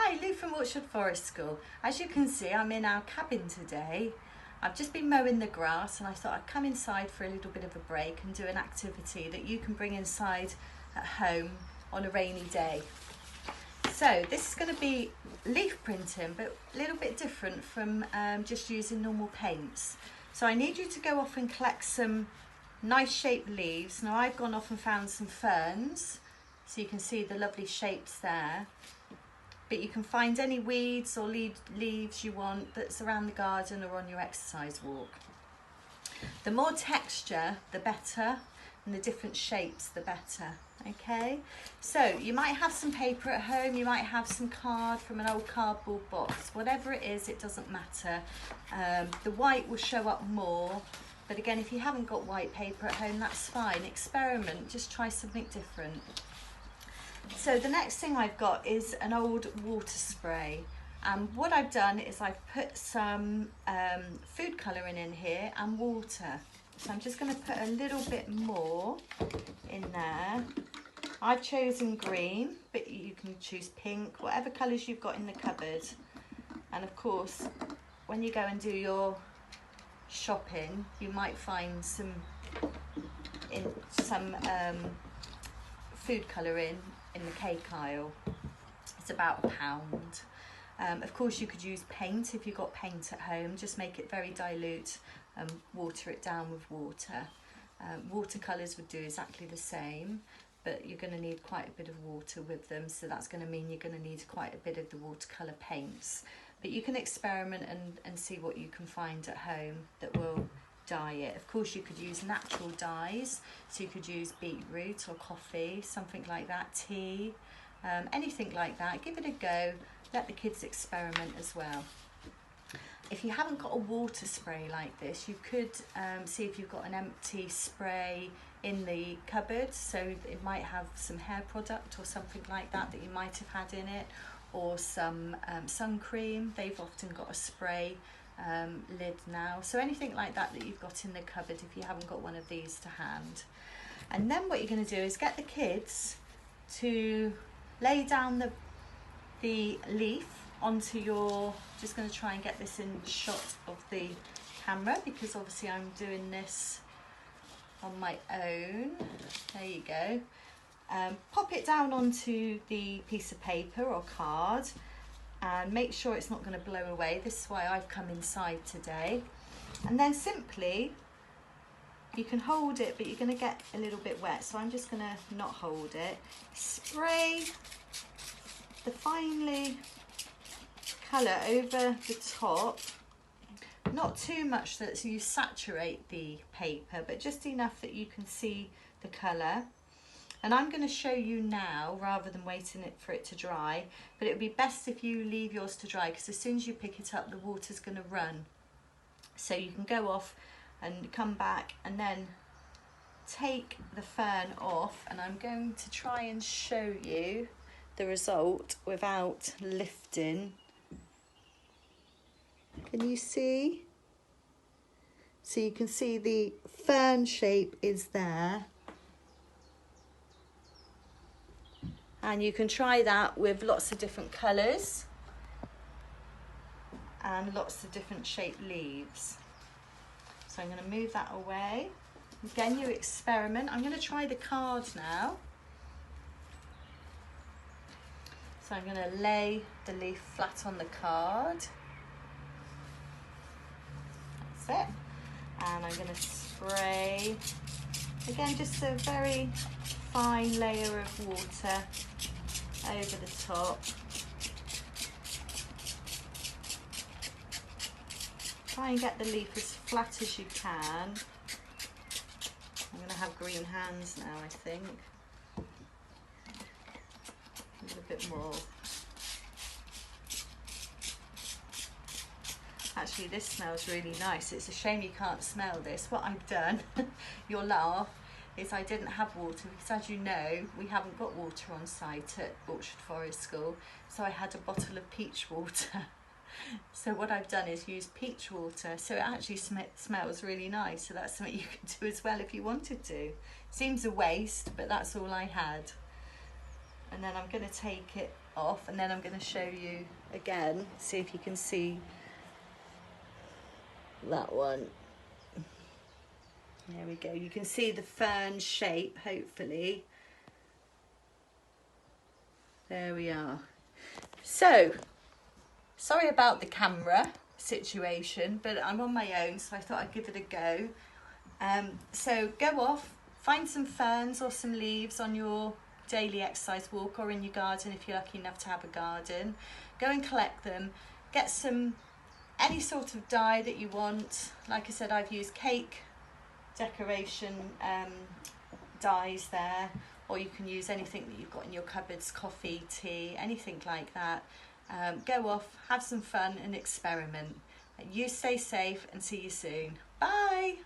Hi, Lou from Orchard Forest School. As you can see, I'm in our cabin today. I've just been mowing the grass and I thought I'd come inside for a little bit of a break and do an activity that you can bring inside at home on a rainy day. So this is going to be leaf printing, but a little bit different from just using normal paints. So I need you to go off and collect some nice shaped leaves. Now I've gone off and found some ferns, so you can see the lovely shapes there. But you can find any weeds or leaves you want that's around the garden or on your exercise walk. The more texture, the better, and the different shapes, the better. Okay, so you might have some paper at home, you might have some card from an old cardboard box. Whatever it is, it doesn't matter. The white will show up more, but again, if you haven't got white paper at home, that's fine. Experiment, just try something different. So the next thing I've got is an old water spray. What I've done is I've put some food colouring in here and water. So I'm just going to put a little bit more in there. I've chosen green, but you can choose pink, whatever colours you've got in the cupboard. And of course, when you go and do your shopping, you might find some food colouring in the cake aisle. It's about £1. Of course, you could use paint if you've got paint at home. Just make it very dilute and water it down with water. Watercolours would do exactly the same, but you're going to need quite a bit of water with them, so that's going to mean you're going to need quite a bit of the watercolour paints. But you can experiment and see what you can find at home that will dye it. Of course, you could use natural dyes, so you could use beetroot or coffee, something like that, tea, anything like that. Give it a go, let the kids experiment as well. If you haven't got a water spray like this, you could see if you've got an empty spray in the cupboard, so it might have some hair product or something like that that you might have had in it, or some sun cream. They've often got a spray lid now, so anything like that that you've got in the cupboard if you haven't got one of these to hand. And then what you're going to do is get the kids to lay down the leaf onto your, just going to try and get this in shot of the camera because obviously I'm doing this on my own. There you go. Pop it down onto the piece of paper or card and make sure it's not going to blow away. This is why I've come inside today. And then simply, you can hold it, but you're going to get a little bit wet, so I'm just going to not hold it. Spray the finely colour over the top, not too much that you saturate the paper, but just enough that you can see the colour. And I'm going to show you now rather than waiting for it to dry, but it would be best if you leave yours to dry because as soon as you pick it up the water's going to run. So you can go off and come back and then take the fern off, and I'm going to try and show you the result without lifting. Can you see? So you can see the fern shape is there. And you can try that with lots of different colours and lots of different shaped leaves. So I'm going to move that away. Again, you experiment. I'm going to try the card now. So I'm going to lay the leaf flat on the card. That's it. And I'm going to spray, again, just a very fine layer of water over the top. Try and get the leaf as flat as you can. I'm going to have green hands now, I think. A little bit more. Actually, this smells really nice. It's a shame you can't smell this. What I've done, you'll laugh, is I didn't have water because, as you know, we haven't got water on site at Orchard Forest School, so I had a bottle of peach water. So what I've done is use peach water, so it actually smells really nice, so that's something you can do as well if you wanted to. Seems a waste, but that's all I had. And then I'm going to take it off, and then I'm going to show you again, see if you can see that one. There we go. You can see the fern shape, hopefully. There we are. So, sorry about the camera situation, but I'm on my own, so I thought I'd give it a go. So go off, find some ferns or some leaves on your daily exercise walk or in your garden if you're lucky enough to have a garden. Go and collect them. Get some, any sort of dye that you want. Like I said, I've used cake decoration dyes there, or you can use anything that you've got in your cupboards, coffee, tea, anything like that. Go off, have some fun and experiment. You stay safe and see you soon. Bye.